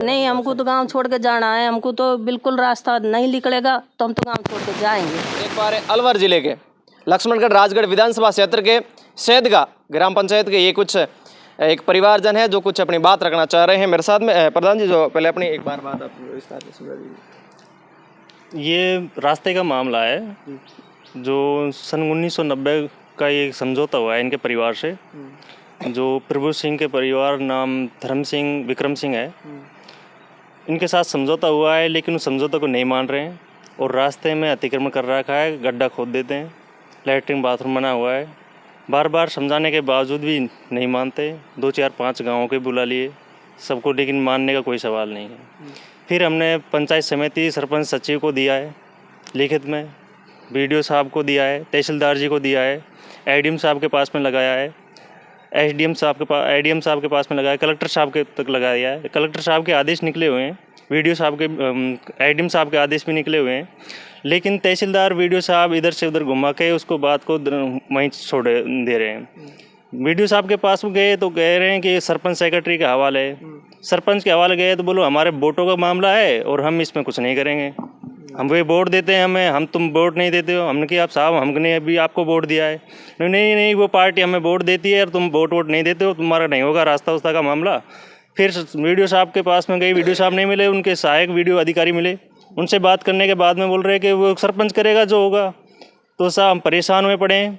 नहीं, हमको तो गांव छोड़ के जाना है। हमको तो बिल्कुल रास्ता नहीं निकलेगा तो हम तो गांव छोड़ के जाएंगे। एक बार अलवर जिले के लक्ष्मणगढ़ राजगढ़ विधानसभा क्षेत्र के सैदगा ग्राम पंचायत के ये कुछ एक परिवारजन है जो कुछ अपनी बात रखना चाह रहे हैं मेरे साथ में। प्रधान जी, जो पहले अपनी एक बार बात आप विस्तार से समझा दीजिए। ये रास्ते का मामला है जो सन 1990 का ये समझौता हुआ है इनके परिवार से। जो प्रभु सिंह के परिवार नाम धर्म सिंह विक्रम सिंह है, इनके साथ समझौता हुआ है, लेकिन उस समझौते को नहीं मान रहे हैं और रास्ते में अतिक्रमण कर रखा है, गड्ढा खोद देते हैं, लैट्रिन बाथरूम बना हुआ है। बार बार समझाने के बावजूद भी नहीं मानते। 2 4 5 गाँवों के बुला लिए सबको, लेकिन मानने का कोई सवाल नहीं है। फिर हमने पंचायत समिति सरपंच सचिव को दिया है लिखित में, बीडीओ साहब को दिया है, तहसीलदार जी को दिया है, एडीएम साहब के पास में लगाया है, एडीएम साहब के पास में लगाया, कलेक्टर साहब के तक लगाया है। कलेक्टर साहब के आदेश निकले हुए हैं, वीडियो साहब के एडीएम साहब के आदेश भी निकले हुए हैं, लेकिन तहसीलदार वीडियो साहब इधर से उधर घुमा के उसको बात को वहीं छोड़ दे रहे हैं। वीडियो साहब के पास में गए तो कह रहे हैं कि सरपंच सेक्रेटरी के हवाले है। सरपंच के हवाले गए तो बोलो हमारे वोटों का मामला है और हम इसमें कुछ नहीं करेंगे। हम वे वोट देते हैं हमें, हम तुम वोट नहीं देते हो। हमने कहा आप साहब हमने अभी आपको वोट दिया है। नहीं नहीं, वो पार्टी हमें वोट देती है और तुम वोट नहीं देते हो, तुम्हारा नहीं होगा रास्ता उस्ता का मामला। फिर वीडियो साहब के पास में गई, वीडियो साहब नहीं मिले, उनके सहायक वीडियो अधिकारी मिले। उनसे बात करने के बाद में बोल रहे कि वो सरपंच करेगा जो होगा। तो साहब हम परेशान हुए पड़े हैं,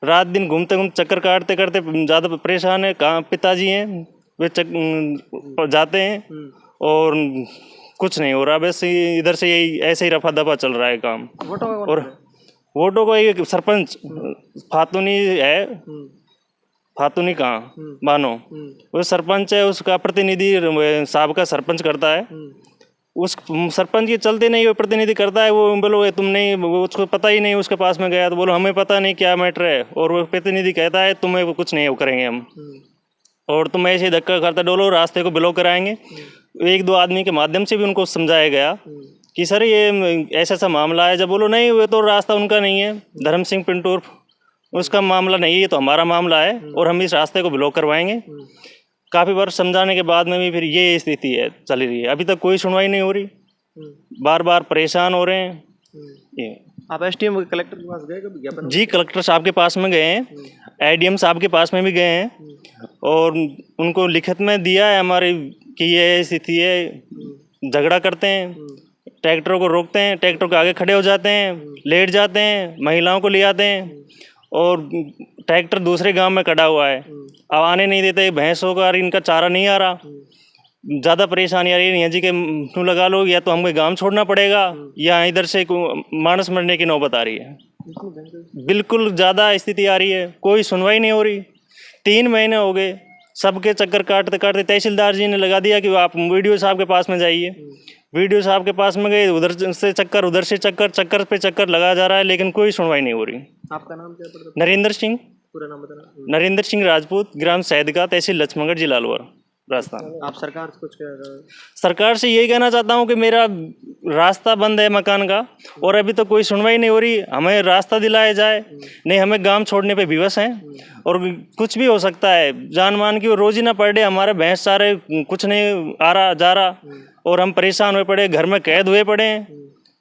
रात दिन घूमते घूमते चक्कर काटते करते ज़्यादा परेशान है। कहाँ पिताजी हैं वे जाते हैं और कुछ नहीं हो रहा, बस इधर से यही ऐसे ही रफा दफा चल रहा है काम। और वोटों को एक सरपंच फातूनी है, फातूनी कहाँ बानो, वो सरपंच है, उसका प्रतिनिधि साहब का सरपंच करता है। उस सरपंच के चलते नहीं वो प्रतिनिधि करता है। वो बोलो तुम नहीं, वो उसको पता ही नहीं, उसके पास में गया तो बोलो हमें पता नहीं क्या मैटर है, और वो प्रतिनिधि कहता है तुम्हें कुछ नहीं करेंगे हम, और तुम ऐसे धक्का करता डोलो, रास्ते को ब्लॉक कराएंगे। 1 2 आदमी के माध्यम से भी उनको समझाया गया कि सर ये ऐसा मामला है। जब बोलो नहीं, वो तो रास्ता उनका नहीं है, धर्म सिंह पिंटूर उसका मामला नहीं है, ये तो हमारा मामला है और हम इस रास्ते को ब्लॉक करवाएंगे। काफ़ी बार समझाने के बाद में भी फिर ये स्थिति है चल रही है। अभी तक कोई सुनवाई नहीं हो रही, बार बार परेशान हो रहे हैं। ये आप एसडीएम कलेक्टर के पास गए कभी? जी, कलेक्टर साहब के पास में गए हैं, एडीएम साहब के पास में भी गए हैं और उनको लिखित में दिया है हमारी कि ये स्थिति है। झगड़ा करते हैं, ट्रैक्टरों को रोकते हैं, ट्रैक्टर के आगे खड़े हो जाते हैं, लेट जाते हैं, महिलाओं को ले आते हैं और ट्रैक्टर दूसरे गांव में खड़ा हुआ है, अब आने नहीं देते। भैंसों का इनका चारा नहीं आ रहा, ज़्यादा परेशानी आ रही है जी के मुँह लगा लो, या तो हमें गांव छोड़ना पड़ेगा या इधर से मानस मरने की नौबत आ रही है। बिल्कुल ज़्यादा स्थिति आ रही है, कोई सुनवाई नहीं हो रही। 3 महीने हो गए, सबके चक्कर काटते काटते तहसीलदार जी ने लगा दिया कि आप वीडियो साहब के पास में जाइए। वीडियो साहब के पास में गए, उधर से चक्कर उधर से चक्कर, चक्कर पे चक्कर लगा जा रहा है, लेकिन कोई सुनवाई नहीं हो रही। आपका नाम क्या पड़ता है? नरेंद्र सिंह, पूरा नाम बताना। नरेंद्र सिंह राजपूत, ग्राम सैदगा, तहसील लक्ष्मणगढ़, जिला अलवर, राजस्थान। आप सरकार से कुछ कह रहे हो? सरकार से यही कहना चाहता हूँ कि मेरा रास्ता बंद है मकान का और अभी तो कोई सुनवाई नहीं हो रही, हमें रास्ता दिलाया जाए। नहीं, हमें गांव छोड़ने पे विवश हैं और कुछ भी हो सकता है, जान मान की रोजी ना पड़ रही, हमारे भैंस सारे कुछ नहीं आ रहा जा रहा और हम परेशान हुए पड़े, घर में कैद हुए पड़े हैं,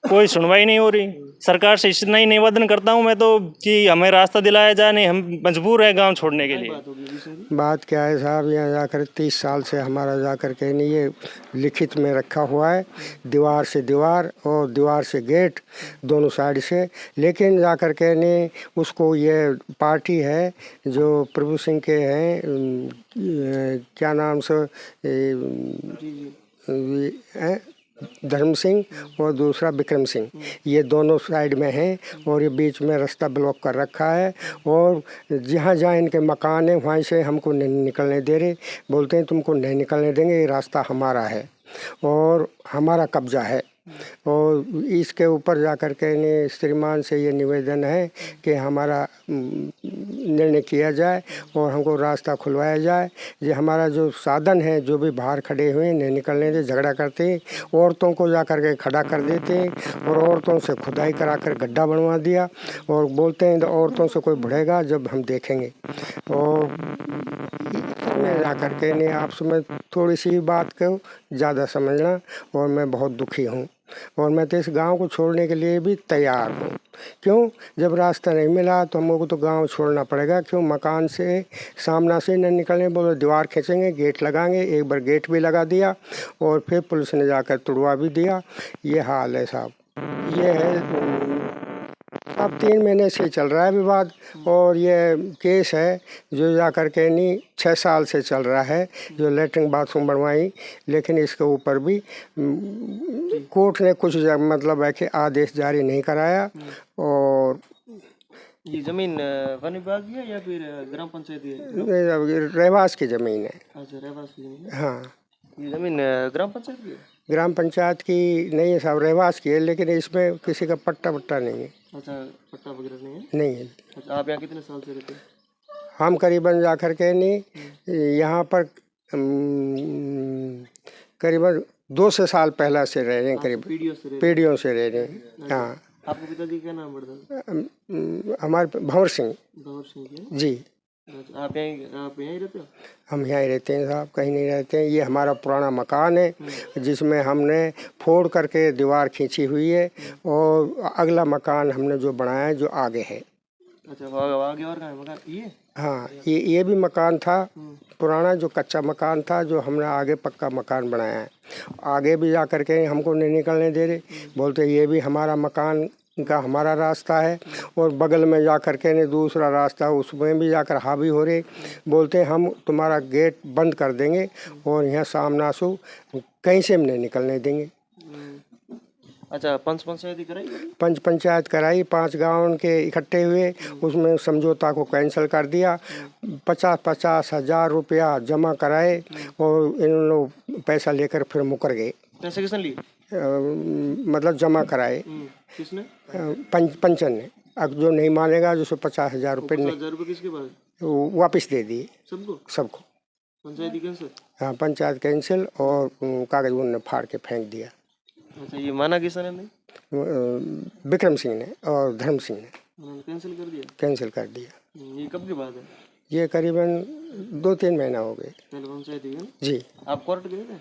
कोई सुनवाई नहीं हो रही। सरकार से इतना ही निवेदन करता हूँ मैं तो कि हमें रास्ता दिलाया जाए, नहीं हम मजबूर है गांव छोड़ने के लिए। बात क्या है साहब, यहाँ जाकर 30 साल से हमारा जाकर के नहीं ये लिखित में रखा हुआ है, दीवार से दीवार और दीवार से गेट दोनों साइड से, लेकिन जाकर के नहीं उसको ये पार्टी है जो प्रभु सिंह के हैं, क्या नाम से धर्म सिंह और दूसरा विक्रम सिंह, ये दोनों साइड में हैं और ये बीच में रास्ता ब्लॉक कर रखा है। और जहाँ जहाँ इनके मकान हैं वहाँ से हमको नहीं निकलने दे रहे, बोलते हैं तुमको नहीं निकलने देंगे, ये रास्ता हमारा है और हमारा कब्जा है। और इसके ऊपर जाकर के ने श्रीमान से ये निवेदन है कि हमारा निर्णय किया जाए और हमको रास्ता खुलवाया जाए। ये हमारा जो साधन है, जो भी बाहर खड़े हुए नहीं निकलने दे, झगड़ा करते हैं, औरतों को जा कर के खड़ा कर देते हैं और औरतों से खुदाई करा कर गड्ढा बनवा दिया और बोलते हैं औरतों से कोई बढ़ेगा जब हम देखेंगे। और मैं जा कर के नहीं, आपसे मैं थोड़ी सी बात को ज़्यादा समझना, और मैं बहुत दुखी हूँ, और मैं तो इस गांव को छोड़ने के लिए भी तैयार हूँ। क्यों? जब रास्ता नहीं मिला तो हम लोग को तो गांव छोड़ना पड़ेगा। क्यों? मकान से सामना से न निकलने, बोलो दीवार खींचेंगे, गेट लगाएंगे। एक बार गेट भी लगा दिया और फिर पुलिस ने जाकर तुड़वा भी दिया। ये हाल है साहब, ये है। अब 3 महीने से चल रहा है विवाद, और ये केस है जो जा कर के नहीं 6 साल से चल रहा है, जो लेटरिन बाथरूम बनवाई, लेकिन इसके ऊपर भी कोर्ट ने कुछ मतलब है कि आदेश जारी नहीं कराया। और ये जमीन वन विभाग की है या फिर ग्राम पंचायत की है? रहवास की ज़मीन है। अच्छा, रहवास की जमीन है। हाँ, ये जमीन ग्राम पंचायत की है? ग्राम पंचायत की नहीं है साहब, रहवास की है, लेकिन इसमें किसी का पट्टा वट्टा नहीं है। अच्छा, पट्टा वगैरह नहीं है? नहीं है। अच्छा, आप यहाँ कितने साल से रहते हैं? हम करीबन जा कर के नहीं यहाँ पर करीबन 2 से साल पहला से रह रहे हैं, करीब पीढ़ियों से रह रहे हैं। हाँ। आपके पिताजी क्या नाम पड़ता है? हमारे भंवर सिंह की? जी। अच्छा, आप यहीं रहते हो? हम यहाँ ही रहते हैं साहब, कहीं नहीं रहते हैं। ये हमारा पुराना मकान है जिसमें हमने फोड़ करके दीवार खींची हुई है, और अगला मकान हमने जो बनाया है जो आगे है। अच्छा, आगे और कहाँ है मकान? ये? हाँ, ये भी मकान था पुराना, जो कच्चा मकान था, जो हमने आगे पक्का मकान बनाया है। आगे भी जा कर के हमको नहीं निकलने दे रहे, बोलते ये भी हमारा मकान का हमारा रास्ता है, और बगल में जा कर के ने दूसरा रास्ता, उसमें भी जाकर हावी हो रहे, बोलते हम तुम्हारा गेट बंद कर देंगे और यहाँ सामना सु कहीं से हम नहीं निकलने देंगे। अच्छा, पंच पंचायत कराई? 5 गाँव के इकट्ठे हुए, उसमें समझौता को कैंसिल कर दिया। 50-50 हज़ार रुपया जमा कराए, और इन लोग पैसा लेकर फिर मुकर गए। पैसे किसने लिए? मतलब जमा कराए। किसने? पंचन ने। अब जो नहीं मानेगा, जो 50,000 रुपये नहीं, 50,000 रुपये किसके पास? वापस दे दिए सबको। पंचायत कैंसिल? हाँ, पंचायत कैंसिल, और कागज उन्होंने फाड़ के फेंक दिया। अच्छा, ये माना किसने नहीं? विक्रम सिंह ने और धर्म सिंह ने कैंसिल कर दिया। ये कब की बात है? ये करीबन 2-3 महीना हो गए। पहले पंचायत ही है? जी। आप कोर्ट गए थे?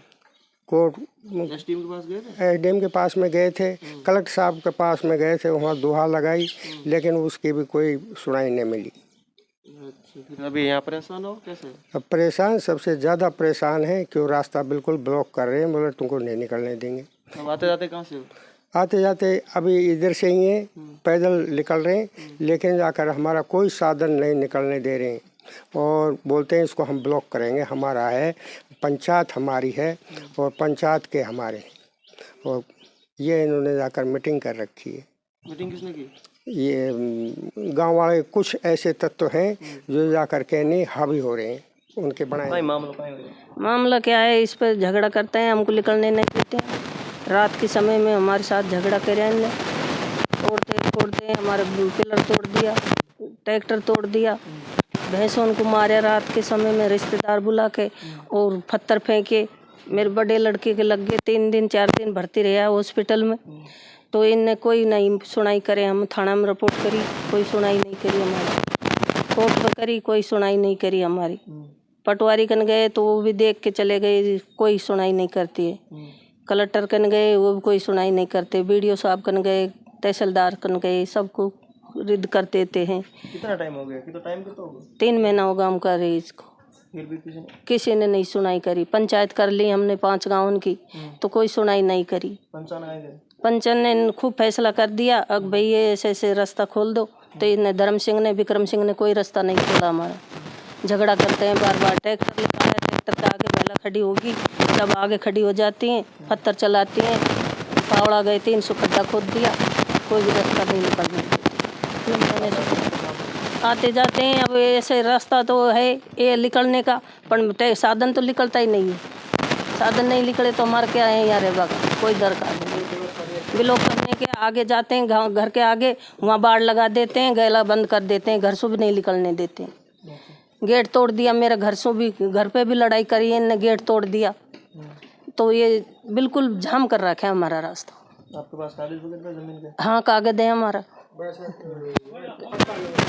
कोर्ट एसडीएम के पास गए थे? एसडीएम के पास में गए थे, कलेक्टर साहब के पास में गए थे, वहाँ दोहा लगाई, लेकिन उसकी भी कोई सुनाई नहीं मिली। अच्छा, फिर अभी यहाँ परेशान हो कैसे? अब परेशान, सबसे ज़्यादा परेशान है कि वो रास्ता बिल्कुल ब्लॉक कर रहे हैं, बोले तुमको नहीं निकलने देंगे। अब आते जाते कहाँ से हो? आते जाते अभी इधर से ही हैं, पैदल निकल रहे हैं, लेकिन जाकर हमारा कोई साधन नहीं निकलने दे रहे हैं, और बोलते हैं इसको हम ब्लॉक करेंगे, हमारा है, पंचायत हमारी है और पंचायत के हमारे हैं। और ये इन्होंने जाकर मीटिंग कर रखी है। मीटिंग किसने की? ये गांव वाले कुछ ऐसे तत्व हैं जो जाकर के नहीं हावी हो रहे हैं, उनके बनाए। मामला क्या है, इस पर झगड़ा करते हैं, हमको निकलने नहीं देते हैं। रात के समय में हमारे साथ झगड़ा करे, तोड़ते हमारे पिलर तोड़ दिया, ट्रैक्टर तोड़ दिया, भैंसों को मारे रात के समय में, रिश्तेदार बुला के, और पत्थर फेंके। मेरे बड़े लड़के के लग गए, 3 दिन 4 दिन भर्ती रहा हॉस्पिटल में, तो इनने कोई नहीं सुनाई करे। हम थाना में रिपोर्ट करी, कोई सुनाई नहीं करी हमारी, कोर्ट में करी, कोई सुनाई नहीं करी हमारी। पटवारी कन गए तो वो भी देख के चले गए, कोई सुनाई नहीं करती है। कलेक्टर कन गए, वो भी कोई सुनाई नहीं करते। बीडीओ साहब कन गए, तहसीलदार कन गए, सबको रद्द कर देते हैं। कितना टाइम हो गया? कितना टाइम हो गया? 3 महीना होगा हम कर रहे इसको, फिर भी किसी ने नहीं सुनाई करी। पंचायत कर ली हमने 5 गाँव की, तो कोई सुनाई नहीं करी। पंचायत ने खूब फैसला कर दिया, अब भाई ये ऐसे ऐसे रास्ता खोल दो, तो इन्हें धर्म सिंह ने, विक्रम सिंह ने कोई रास्ता नहीं खोला हमारा। झगड़ा करते हैं बार बार। ट्रैक्टर लगाया, ट्रैक्टर के आगे महिला खड़ी होगी, जब आगे खड़ी हो जाती हैं, पत्थर चलाती हैं, फावड़ा गए 300 खड्डा खोद दिया, कोई भी रास्ता नहीं निकलने देती। आते जाते हैं, अब ऐसे रास्ता तो है ये निकलने का, पर साधन तो निकलता ही नहीं है। साधन नहीं निकले तो हमारे क्या है, यहाँ रहेगा कोई दरकार नहीं। ब्लॉक करने के आगे जाते हैं, गाँव घर के आगे, वहाँ बाढ़ लगा देते हैं, गैला बंद कर देते हैं, घर से भी नहीं निकलने देते हैं। गेट तोड़ दिया मेरा, घर से भी, घर पे भी लड़ाई करी है, इन्होंने गेट तोड़ दिया। तो ये बिल्कुल जाम कर रखा है हमारा रास्ता। आपके पास कागज वगैरह जमीन के? हाँ, कागज है हमारा,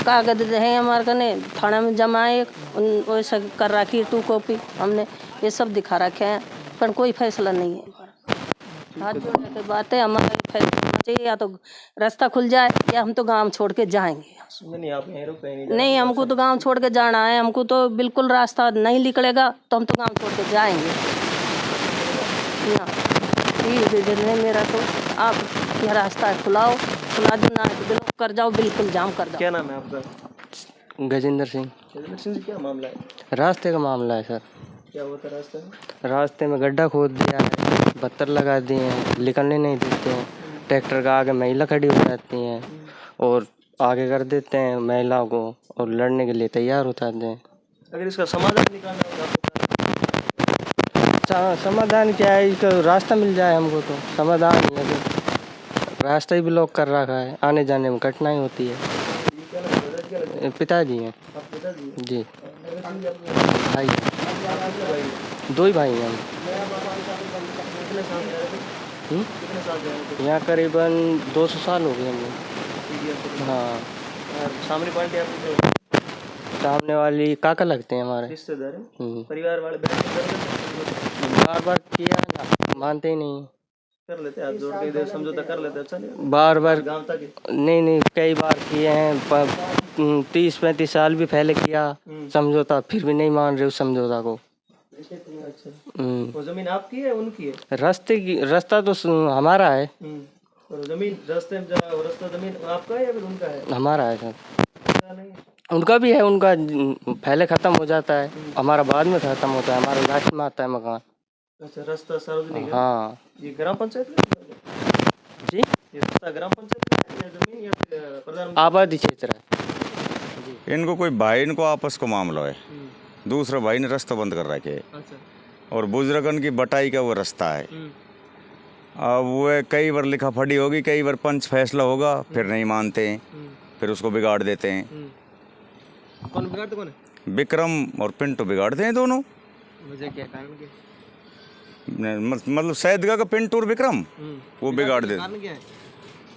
कागज है हमारे कने थाना में जमा है, वैसा कर रखी 2 कॉपी हमने, ये सब दिखा रखे हैं, पर कोई फैसला नहीं है। हाथ जोड़ने की बात है, हमारा फैसला होना चाहिए, या तो रास्ता खुल जाए या हम तो गांव छोड़ के जाएंगे। नहीं आप यहीं रुक कहीं नहीं, हमको तो गांव छोड़ के जाना है, हमको तो बिल्कुल रास्ता नहीं निकलेगा तो हम तो गांव छोड़ के जाएंगे ना। ये मेरा तो आप यह रास्ता खुला दो ना, ब्लॉक कर जाओ, बिल्कुल जाम कर दो। क्या नाम है आपका? गजेंद्र सिंह। सिंह जी, क्या मामला है? रास्ते का मामला है सर। क्या होता है रास्ते में? रास्ते में गड्ढा खोद दिया है, पत्थर लगा दिए हैं, निकलने नहीं देते हैं। ट्रैक्टर का आगे महिला खड़ी हो जाती हैं और आगे कर देते हैं महिलाओं को, और लड़ने के लिए तैयार हो जाते हैं। अगर इसका समाधान निकालना होगा समाधान क्या है, इसका रास्ता मिल जाए हमको तो समाधान ही है। तो रास्ता ही ब्लॉक कर रखा है, आने जाने में कठिनाई होती है। पिताजी हैं जी, भाई 2 ही भाई हैं हम। यहाँ करीबन 200 साल हो गए हमें। हाँ, सामने पार्टी आपको सामने वाली काका लगते हैं हमारे रिश्तेदार है, परिवार वाले बार बार किया ना, मानते ही नहीं। कर लेते हाथ जोड़ के इधर समझौता कर लेते, अच्छा नहीं बार बार गांव तक नहीं कई बार किए हैं, 30-35 साल भी पहले किया समझौता, फिर भी नहीं मान रहे उस समझौता को। अच्छा, वो जमीन आपकी है उनकी है? रास्ता तो हमारा है। और जमीन रास्ते में जहाँ रास्ता जमीन आपका है या फिर उनका है? हमारा है सर। उनका नहीं है? उनका भी है, उनका पहले खत्म हो जाता है, हमारा बाद में खत्म होता है, हमारा लास्ट में आता है मकान। अच्छा, रास्ता सार्वजनिक है? हाँ ये ग्राम पंचायत का जी, ये रास्ता ग्राम पंचायत का है या जमीन या फिर प्रधानमंत्री? आबादी क्षेत्र है। इनको कोई भाई, इनको आपस को मामला है, दूसरा भाई ने रास्ता बंद कर रखे है, अच्छा, और बुजुर्गन की बटाई का वो रास्ता है। अब वो कई बार लिखा फड़ी होगी, कई बार पंच फैसला होगा, फिर नहीं मानते हैं, फिर उसको बिगाड़ देते हैं। कौन बिगाड़ते कौन है? विक्रम और पिंटू बिगाड़ते हैं दोनों। मुझे क्या कारण के? मतलब सैदगा का पिंटू और विक्रम वो बिगाड़ देते। कारण क्या है?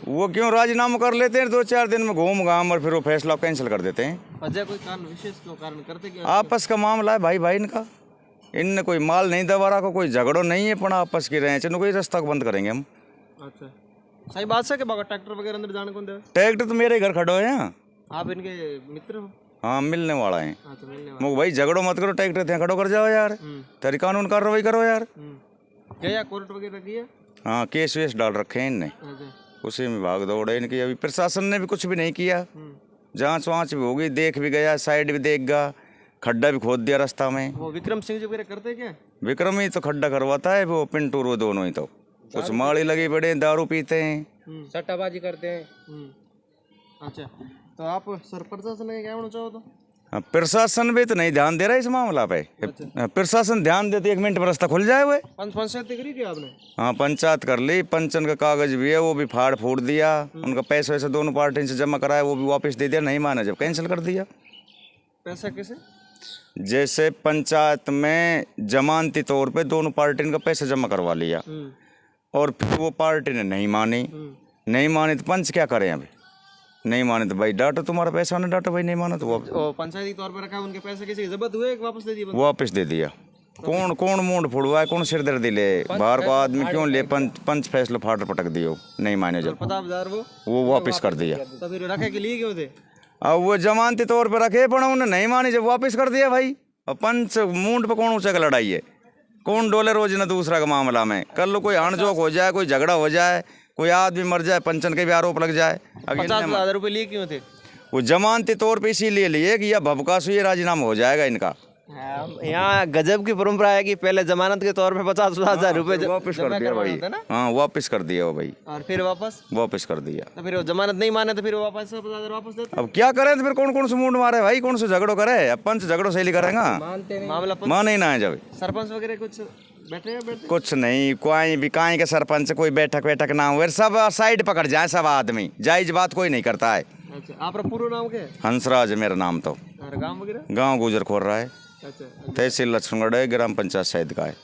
वो क्यों राजीनामा कर लेते हैं, 2-4 दिन में घूम घाम और फिर वो फैसला कैंसिल कर देते हैं। वजह कोई कारण विशेष क्यों कारण करते क्या? आपस का मामला है भाई भाई इनका, इनने कोई माल नहीं दबा रहा, कोई झगड़ो नहीं है, पण आपस की रहे चलो कोई रास्ता बंद करेंगे हम। अच्छा, सही बात है कि बाबा ट्रैक्टर वगैरह अंदर जाने कौन दे? ट्रैक्टर तो मेरे घर खड़ो है यहाँ। आप इनके मित्र हो? हाँ, मिलने वाला है। अच्छा, मिलने वाले। मुझे भाई झगड़ो मत करो, ट्रैक्टर थे खड़ो कर जाओ यार, तेरी कानून कार्रवाई करो यार। गया कोर्ट वगैरह किया? हाँ, केस वेस डाल रखे हैं इनने, अच्छा, उसी में भाग दौड़ है इनकी। अभी प्रशासन ने भी कुछ भी नहीं किया, जांच वाँच भी होगी, देख भी गया, साइड भी देख गया, खड्डा भी खोद दिया रास्ता में। वो विक्रम सिंह जी वगैरह करते क्या? विक्रम ही तो खड्डा करवाता है, वो पिंटू वो दोनों ही तो कुछ माड़ी लगी पड़े, दारू पीते हैं, सट्टाबाजी करते हैं। अच्छा, तो आप सर प्रशासन में क्या होना चाहो तो? हाँ, प्रशासन भी तो नहीं ध्यान दे रहा है इस मामला पे। प्रशासन ध्यान देते 1 मिनट में रास्ता खुल जाए हुए। पंचायत करी क्या आपने? हाँ, पंचायत कर ली, पंचन का कागज भी है, वो भी फाड़ फूड़ दिया, उनका पैसे वैसे दोनों पार्टी से जमा कराया, वो भी वापस दे दिया, नहीं माना जब कैंसिल कर दिया। पैसा कैसे? जैसे पंचायत में जमानती तौर पे दोनों पार्टी का पैसा जमा करवा लिया, और फिर वो पार्टी ने नहीं मानी तो पंच क्या करें? अभी नहीं माने तो भाई डांटो, तुम्हारा पैसा ना डांटो भाई, नहीं माना तो वो पंचायती तौर पर रखा, उनके पैसे किसी जब्त हुए वापस दे दिए? वापस दे दिया। कौन मूड फुड़वा है, कौन सिरदर्दी ले, बाहर को आदमी क्यों ले, पंच फैसला फाड़ पटक दियो, नहीं माने जब 50,000 वो वापस कर दिया। तो फिर रखे के लिए क्यों थे? अब वो जमानती तौर पर रखे, पर उन्होंने नहीं मानी जब वापस कर दिया भाई। अब पंच मूड पर कौन ऊंचा का लड़ाई है, कौन डोले रोज ना दूसरा का मामला में, कर लो कोई अणजोक हो जाए, कोई झगड़ा हो जाए, कोई आदमी मर जाए, पंचन के भी आरोप लग जाए। 50,000 रुपये लिए क्यों थे? वो जमानती तौर पे इसीलिए लिए कि यह भबकासु ये राजीनामा हो जाएगा इनका। यहाँ गजब की परंपरा है कि पहले जमानत के तौर पे 50,000 रुपए वापस कर दिया भाई। हाँ, वापस कर दिया वो भाई, और फिर वापस कर दिया। तो फिर वो जमानत नहीं माने तो फिर वापस 50,000 वापस देते? अब क्या करें, तो फिर कौन से मूड मारे भाई, कौन से झगड़ो करे, अब पंच झगड़ो सही करेगा, मामला माने ही ना है जब। सरपंच वगैरह कुछ बैठे? कुछ नहीं, कोई भी काई के सरपंच कोई बैठक ना हुए, सब साइड पकड़ जाए, सब आदमी जायज बात कोई नहीं करता है। अच्छा, आपका पूरा नाम क्या है? हंसराज मेरा नाम तो। गाँव वगैरह? गाँव गुजर खोर रहा है, अच्छा, तहसील लक्ष्मणगढ़ है, ग्राम पंचायत सैद का है।